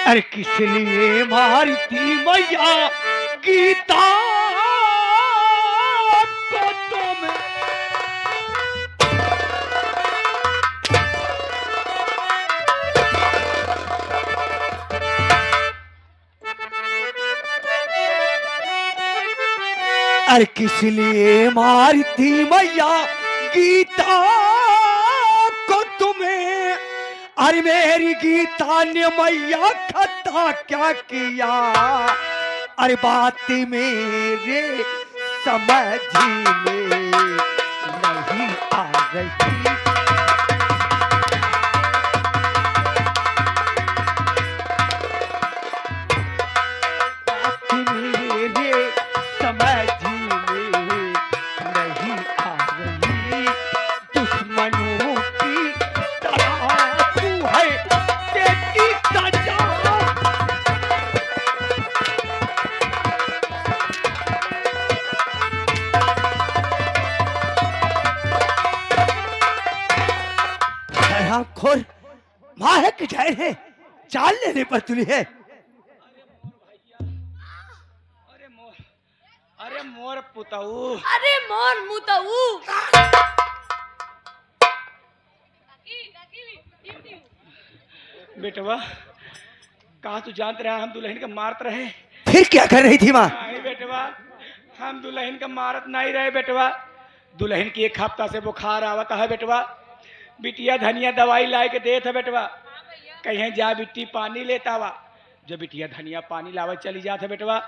अरे किस लिए मारती मैया गीता को तुम। अरे किस लिए मारती मैया गीता को तुम्हें। अरे मेरी गीता ने मैया खता क्या किया। अरे बात मेरे समझ में नहीं आ रही। खोर मारे के जाए है चाल लेने पर तुली है। अरे मोर पुताऊ, अरे मोर मुताऊ। बेटवा कहा तू जानते रहा हम दुल्हन का मारत रहे। फिर क्या कर रही थी माँ। नहीं बेटवा हम दुल्हन का मारत नहीं रहे बेटवा। दुल्हन की एक हफ्ता से बुखार आवत है बेटवा। बिटिया धनिया दवाई लाए के देत है बेटवा। कहीं जा बिट्टी पानी लेता हुआ। जब बिटिया धनिया पानी लावे चली जात है बेटवा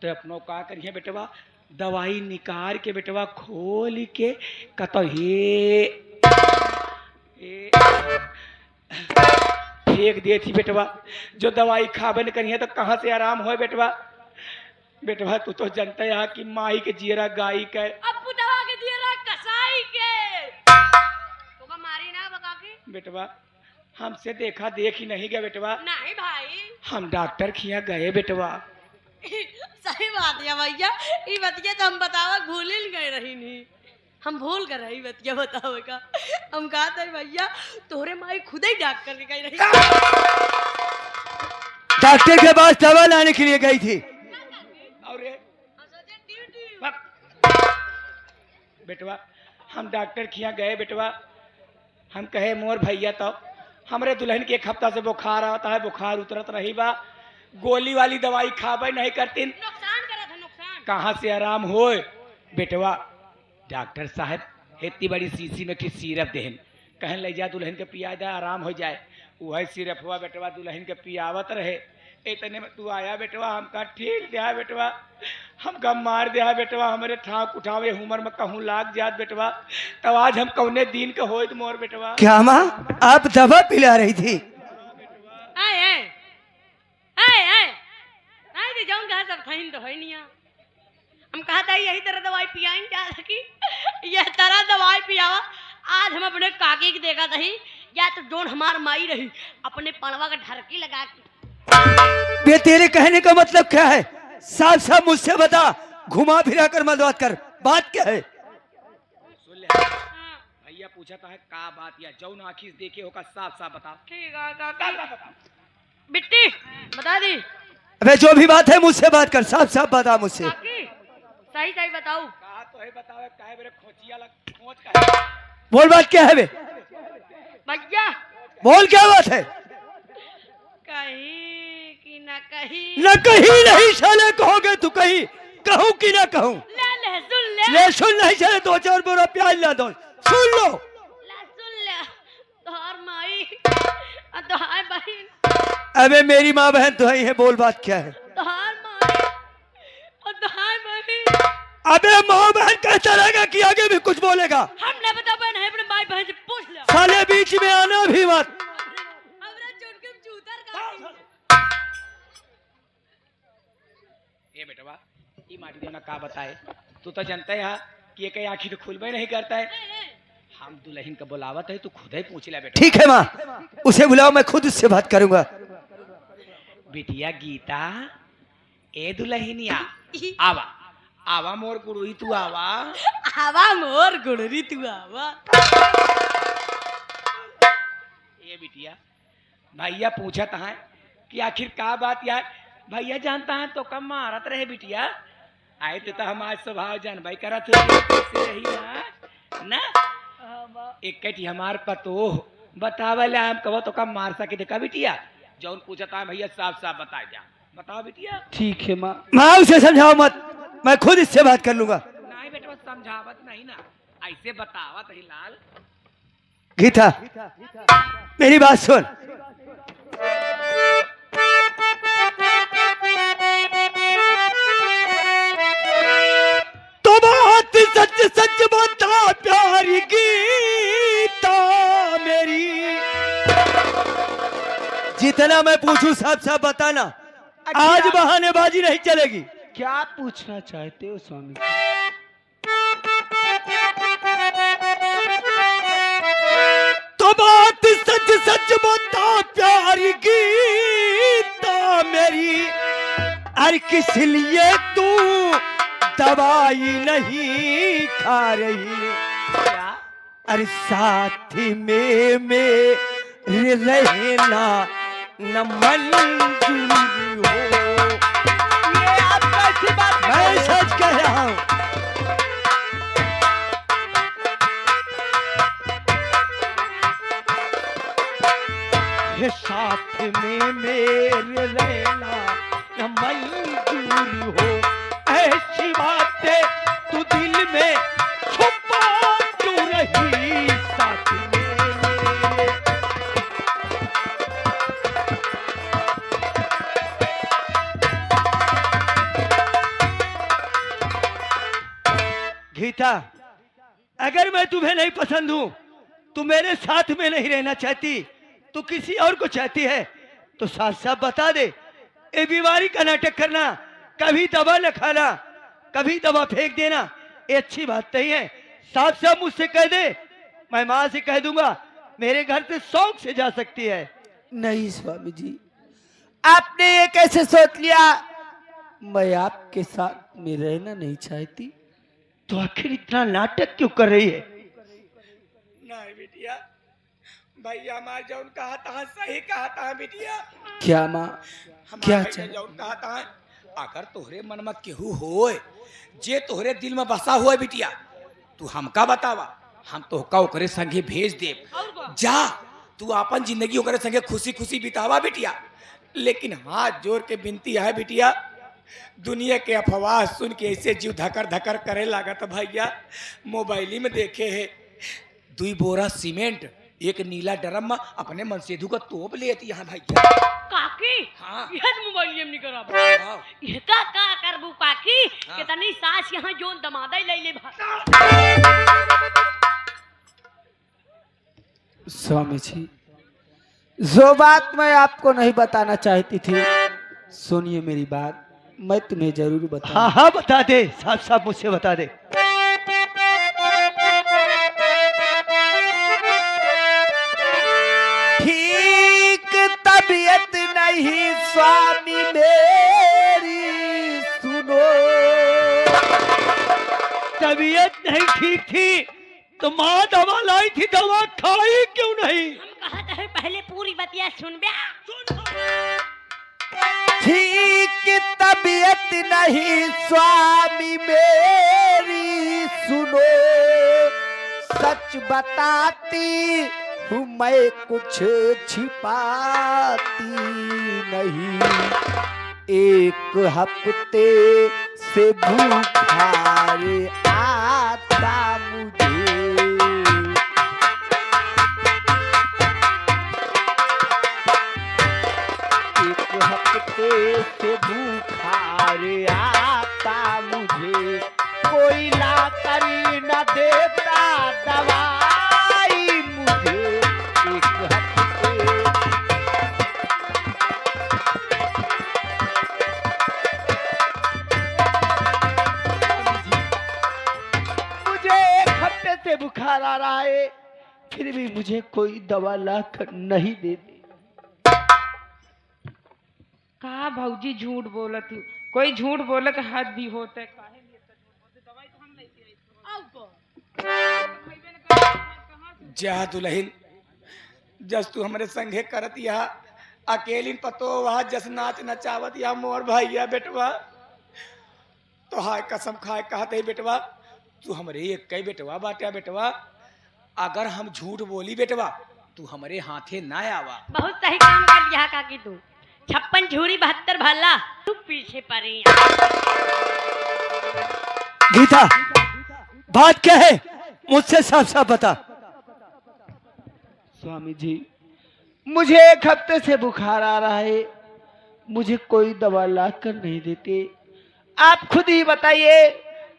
तो अपनों का करिए बेटवा दवाई निकाल के बेटवा खोल के कतो फेंक दे थी बेटवा। जो दवाई खाबे न करिए तो कहाँ से आराम हो बेटवा। बेटवा तू तो जानता है कि माई के जीरा गाई के अब दवा के जीरा कसाई के तो मारी ना बका के। बेटवा हमसे देखा देख ही नहीं गया बेटवा। नहीं भाई हम डॉक्टर खिया गए बेटवा। सही बात है भैया। ये बतिया तो हम बतावा भूल ही गए रही नहीं। हम भूल कर रही बतिया बतावे का। हम कहा था भैया तोरे माई खुद ही डॉक्टर के गई रही। डॉक्टर के पास दवा लाने के लिए गई थी। और बेटवा हम डॉक्टर खिया गए बेटवा। हम कहे मोर भैया तो हमरे दुल्हन के एक हफ्ता से बुखार आता है। बुखार उतरत रही बा। गोली वाली दवाई खाबे नहीं करती। नुकसान करा था नुकसान। कहाँ से आराम होए बेटवा। डॉक्टर साहब इतनी बड़ी शीशी में की सिरप देहन कहें ले जा दुल्हन के पिया दे आराम हो जाए। वही सिरप हुआ बेटवा दुल्हन के पियावत रहे। इतने में तू आया बेटवा। हमका ठीक दिया बेटवा। हमका मार दिया बेटवा। हमारे ठाक उठावे उम्र में कहूँ लाग जात बेटवा। तब आज हम कौने दिन के होत मोर बेटवा। क्या माँ आप दवा पिला रही थी। आए आए आए आए आए दे जाऊं कहा सब खाइन तो है नहीं। हम कहा था यही तरह दवाई पियाइन जा सकी। यह तरह दवाई पियावा। आज हम अपने काकी की देखा थी या तो जोन हमार माई रही अपने पणवा का ढरकी लगा के। ये तेरे कहने का मतलब क्या है। साफ साफ मुझसे बता। घुमा फिरा कर मत बात कर। बात क्या है। सुन ले भैया पूछा था का बात या जौन आखिर देखे होगा साफ साफ बता। ठीक है काका बिट्टी बता दी। अबे जो भी बात है मुझसे बात कर। साफ साफ बता मुझसे। काकी सही सही बताओ। कहा तो है बतावे काहे मेरे खोचिया लग खोच का। बोल बात क्या है बे। भैया बोल क्या बात है। कहीं कि ना कहीं। न कहीं नहीं साले कहोगे तू कहीं। कहूँ कि ना कहूँ। ले लहसुन ले। लहसुन नहीं चले 2-4 बोरा प्याज ला दो। सुन लो लहसुन ले तोहर माई और तोहर बहन। अबे मेरी माँ बहन तो ही है। बोल बात क्या है। तोहर माई और तोहर बहन। अबे माँ बहन कहता रहेगा कि आगे भी कुछ बोलेगा। हमने बता बहन है अपने माई बहन से पूछ ले। साले बीच में आना भी मत। हमरा चुन के जूतर का। ये बेटवा ये माटी देना का बताए। तू तो जानता है कि ये कहीं आखिर खुलबे नहीं करता है। हम दुल्हन का बुलावत है तू खुद ही पूछ ले बेटा। ठीक है माँ उसे बुलाओ मैं खुद उससे बात करूंगा। बिटिया गीता ए दुल्हनिया आवा आवा मोर गुरुई तू आवा। आवा मोर गुड़री तू आवा। ये बिटिया भैया पूछत है कि आखिर का बात यार भैया जानता है तो कम मारत रहे बिटिया आए तो हमारे स्वभाव जान भाई करा थे कैसे रही ना एक कटी हमार पतो बतावले हम कहो तो कम मार सके देखा बिटिया जौन पूछता है भैया साफ साफ बता जा बताओ बिटिया। ठीक है माँ। माँ उसे समझाओ मत, मैं खुद इससे बात कर लूंगा। नहीं बेटा समझावत नहीं ना ऐसे बतावत ही लाल। गीता मेरी बात सुन, तो बात सच सच बता प्यारी गीता मेरी, जितना मैं पूछूं सब सब बताना। आज बहानेबाजी नहीं चलेगी। क्या पूछना चाहते हो स्वामी? तो बात सच सच बता प्यारी गीता मेरी, अरे किस लिए तू दवाई नहीं खा रही? क्या अरे साथ में मेरे रहना न मंजूर हो। ये आप कैसी बात मैं सच कह रहा हूं। ये साथ में मेरे रहना न मंजूर हो, ऐसी बातें तू दिल में छुपा क्यों रही? साथ में मेरे गीता, अगर मैं तुम्हें नहीं पसंद हूं, तू मेरे साथ में नहीं रहना चाहती, तू किसी और को चाहती है, तो साफ साफ बता दे। ये बीमारी का नाटक करना, कभी दवा न खाना, कभी दवा फेंक देना, ये अच्छी बात नहीं है। साफ साफ मुझसे कह दे, मैं माँ से कह दूंगा, मेरे घर से शौक से जा सकती है। नहीं स्वामी जी, आपने ये कैसे सोच लिया? मैं आपके साथ में रहना नहीं चाहती। तो आखिर इतना नाटक क्यों कर रही है? नहीं बिटिया भैया हमारे जौन कहा था सही कहा था बिटिया। क्या माँ? क्या हमारे भैया जौन कहा था अगर तोहरे मन में केहू होए जे तोहरे दिल में बसा हुआ है बिटिया, तू हमका बतावा, हम तोहका ओकरे संगे भेज दे। जा तू अपन जिंदगी ओकरे संगे खुशी खुशी बितावा बिटिया। लेकिन हाथ जोड़ के विनती है बिटिया, दुनिया के अफवाह सुन के ऐसे जीव धकर धकर करे लागत भैया। मोबाइली में देखे है 2 बोरा सीमेंट एक नीला ड्रम में अपने मनसेधु का तोप लेती यहाँ भैया। काकी हाँ। यह मोबाइल नहीं करा हाँ। ये का करबू काकी हाँ। कितनी सास यहाँ जोन दमादा ले ले स्वामी जी, जो बात मैं आपको नहीं बताना चाहती थी, सुनिए मेरी बात, मैं तुम्हें जरूर बताऊं। हाँ हाँ बता दे, साफ साफ मुझसे बता दे। ठीक तबीयत नहीं स्वामी मेरी, सुनो। तबीयत नहीं ठीक थी तो माँ दवा लाई थी, दवा खाई क्यों नहीं? हम कहते हैं पहले पूरी बतिया सुन बे। ठीक तबीयत नहीं स्वामी मेरी, सुनो। सच बताती हूँ मैं, कुछ छिपाती नहीं। 1 हफ्ते से बुखार आता मुझे। एक हफ्ते से बुखार आता मुझे, कोई ला कर न देता दवाई मुझे। 1 हफ्ते मुझे 1 हफ्ते से बुखार आ रहा है, फिर भी मुझे कोई दवा ला कर नहीं देती। कहा भौजी झूठ बोलत हूँ, कोई झूठ बोले तो हद भी होता है। काहे लिए तो झूठ बोलते? दवाई तो हम नहीं दिए। जा दुल्हन जस तू हमारे संगे करत या अकेली पतो वहां जस नाच नचावत या मोर भैया बेटवा तो हाय कसम खाए कहते बेटवा तू हमरे एक कई बेटवा बाटा बेटवा अगर हम झूठ बोली बेटवा तू हमारे हाथे ना आवा। बहुत सही काम कर लिया काकी तू 56 झूरी 72 भाला तू पीछे पड़ी गीता बात क्या है मुझसे साफ साफ बता। स्वामी जी मुझे 1 हफ्ते से बुखार आ रहा है, मुझे कोई दवा ला कर नहीं देते। आप खुद ही बताइए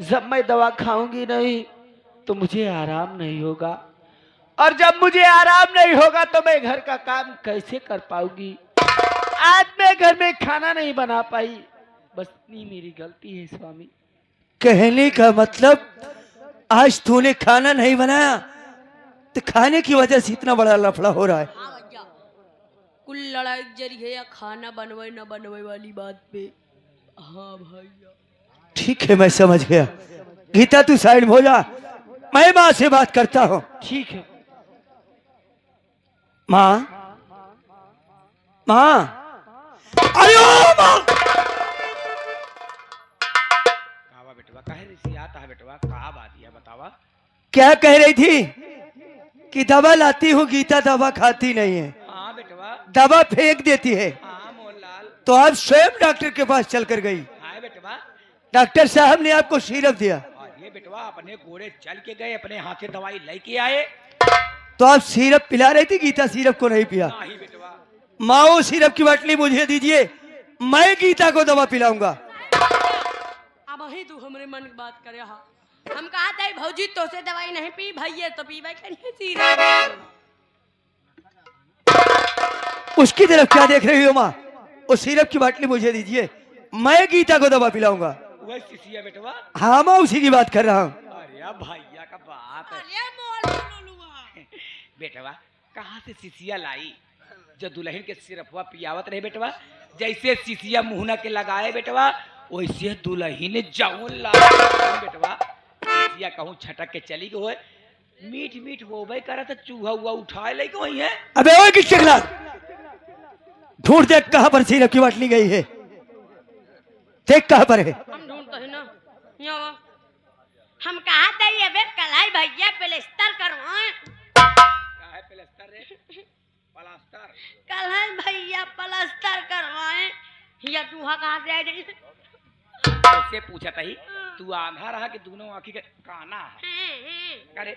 जब मैं दवा खाऊंगी नहीं तो मुझे आराम नहीं होगा, और जब मुझे आराम नहीं होगा तो मैं घर का काम कैसे कर पाऊंगी। आज मैं घर में खाना नहीं बना पाई, बस इतनी मेरी गलती है स्वामी। कहने का मतलब आज तूने खाना नहीं बनाया तो खाने की वजह से इतना बड़ा लफड़ा हो रहा है। हाँ भैया कुल लड़ाई जरी है या खाना बनवे न बनवे वाली बात पे। हाँ भैया ठीक है मैं समझ गया। गीता तू साइड में हो जा, मैं माँ से बात करता हूँ। ठीक है। माँ माँ अरे ओ माँ कावा बेटवा काहे ऋषि आता है बेटवा कहा बात है बतावा। क्या कह रही थी कि दवा लाती हूँ, गीता दवा खाती नहीं है, हाँ बेटवा दवा फेंक देती है। हाँ मोहनलाल तो आप स्वयं डॉक्टर के पास चल कर गई, हाँ बेटवा डॉक्टर साहब ने आपको सिरप दिया, और ये बेटवा अपने घोड़े चल के गए अपने हाथे दवाई लेके आए। तो आप सिरप पिला रही थी, गीता सिरप को नहीं पिया। नहीं बेटवा माँ वो सिरप की बाटली मुझे दीजिए, मैं गीता को दवा पिलाऊंगा। अब ही तू हमरे मन की बात करे। हाँ हम कहा था भौजी तो से दवाई नहीं पी भैया तो पी भाई उसकी तरफ क्या देख रही हो माँ? वो सिरप की बाटली मुझे दीजिए, मैं गीता को दवा पिलाऊंगा। वही शिशिया बेटवा। हाँ माँ उसी की बात कर रहा हूँ। अरे भैया का बात है बेटवा कहाँ से शिशिया लाई जो दुल्हन के सिरफवा पियावत रहे बेटवा। जैसे शिशिया मुहना के लगाए बेटवा वैसे दुल्हन जाऊन ला बेटवा। शिशिया कहूँ छटक के चली गई मीठ मीठ होबे करा तो चूहा हुआ उठाए ले वही है। अबे ओए किस चकला ढूंढ देख कहाँ पर सिरप की बाटली गई है, देख कहाँ पर है। हम ढूंढते हैं ना यहाँ। हम कहा था ये बे कलाई भैया प्लास्टर करवाएं। काहे प्लास्टर रे प्लास्टर कलाई भैया प्लास्टर करवाएं या चूहा कहाँ से आ जाए। ऐसे पूछा ही तू आंधा रहा कि दोनों आँखी के काना है। अरे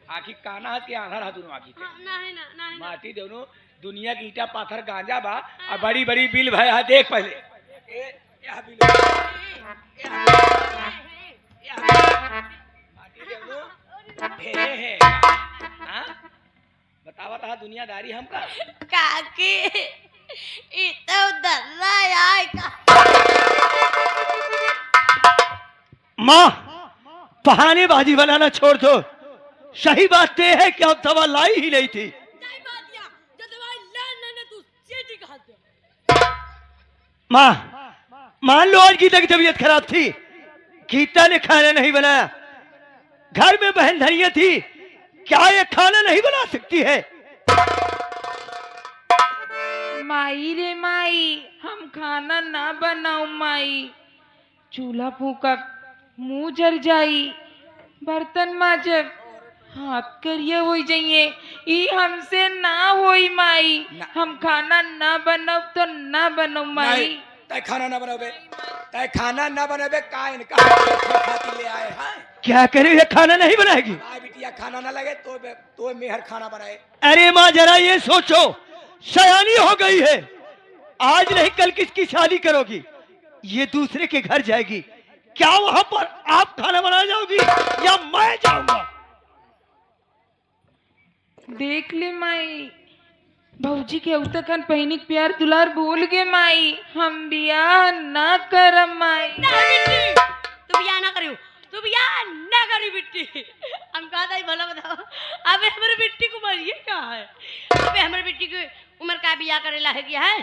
आँखी काना है कि आंधा रहा दोनों आँखी के। नहीं ना नहीं माटी दोनों दुनिया की ईटा पाथर गांजा बा और बड़ी बड़ी बिल भाई है देख पहले यह बिल माटी दोनों ढेरे है। हाँ बतावा था दुनियादारी हमका काकी इतना डरना यार का। माँ बहानेबाजी बनाना छोड़ दो, सही बात यह है कि अब दवा लाई ही नहीं थी। माँ मान लो आज गीता की तबीयत खराब थी, गीता ने खाना नहीं बनाया, घर में बहन धनिया थी, क्या ये खाना नहीं बना सकती है? माई रे माई हम खाना ना बनाऊ माई, चूल्हा फूका मुंह जर जाई, बर्तन माजब हाथ करिए हो जाइए, ई हमसे ना होई माई। हम खाना ना बनाऊ तो ना बनाऊ माई। तय खाना ना बनावे तय खाना ना बनावे का इनका खाती ले आए हैं। क्या करे ये खाना नहीं बनाएगी? माँ बिटिया खाना ना लगे तो मेहर खाना बनाए। अरे माँ जरा ये सोचो, सयानी हो गई है, आज नहीं कल किसकी शादी करोगी, ये दूसरे के घर जाएगी, क्या वहां पर आप खाना बना जाओगी या मैं जाऊंगा? देख ले माई भौजी के अवतकन पहनी प्यार दुलार बोल गे माई, हम बियाह ना करम माई। तू बियाह ना करियो, तू बियाह ना करी बिट्टी। हम कहा था भला बताओ अबे हमारे बिट्टी को मरिए क्या है? अबे हमारे बिट्टी की उम्र का बियाह करे लायक है?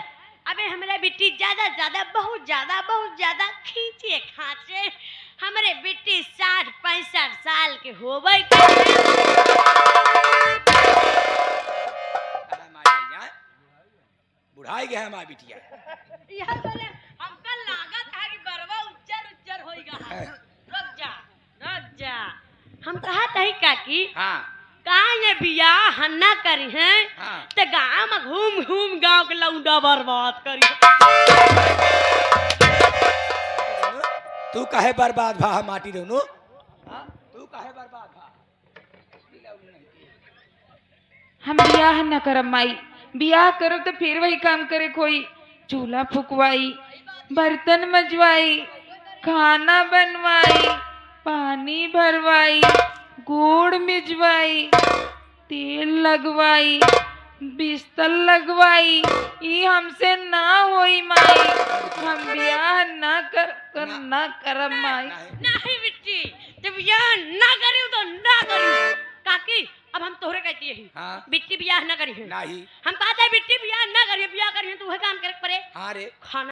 अबे हमारे बिट्टी ज्यादा बहुत ज्यादा खींचे खाचे, हमारे बिट्टी 60-65 साल के होवे है हमारी बिटिया। यह बोले हमका लागत है कि बरवा उज्जर उज्जर होइगा। रुक जा हम कहा तही काकी हाँ का ये बियाह हन्ना करी हैं हाँ ते गांव में घूम घूम गांव के लौंडा बर्बाद करी। तू काहे बर्बाद भा माटी दोनों? तू काहे बर्बाद भा? हम बियाह न करब माई, बियाह करो तो फिर वही काम करे कोई, चूल्हा फुकवाई, बर्तन मजवाई, खाना बनवाई, पानी भरवाई, गुड़ मिजवाई, तेल लगवाई, बिस्तर लगवाई, ये हमसे ना होई माई। हम बियाह ना करब माई। नहीं बिट्टी जब बियाह ना करी तो ना करी। काकी अब हम तोहरे कहती है हाँ बिट्टी बियाह ना करी है। नहीं हम कहते हैं बिट्टी बियाह ना करी, बियाह करी है तो वह काम करे पड़े। हाँ रे खाना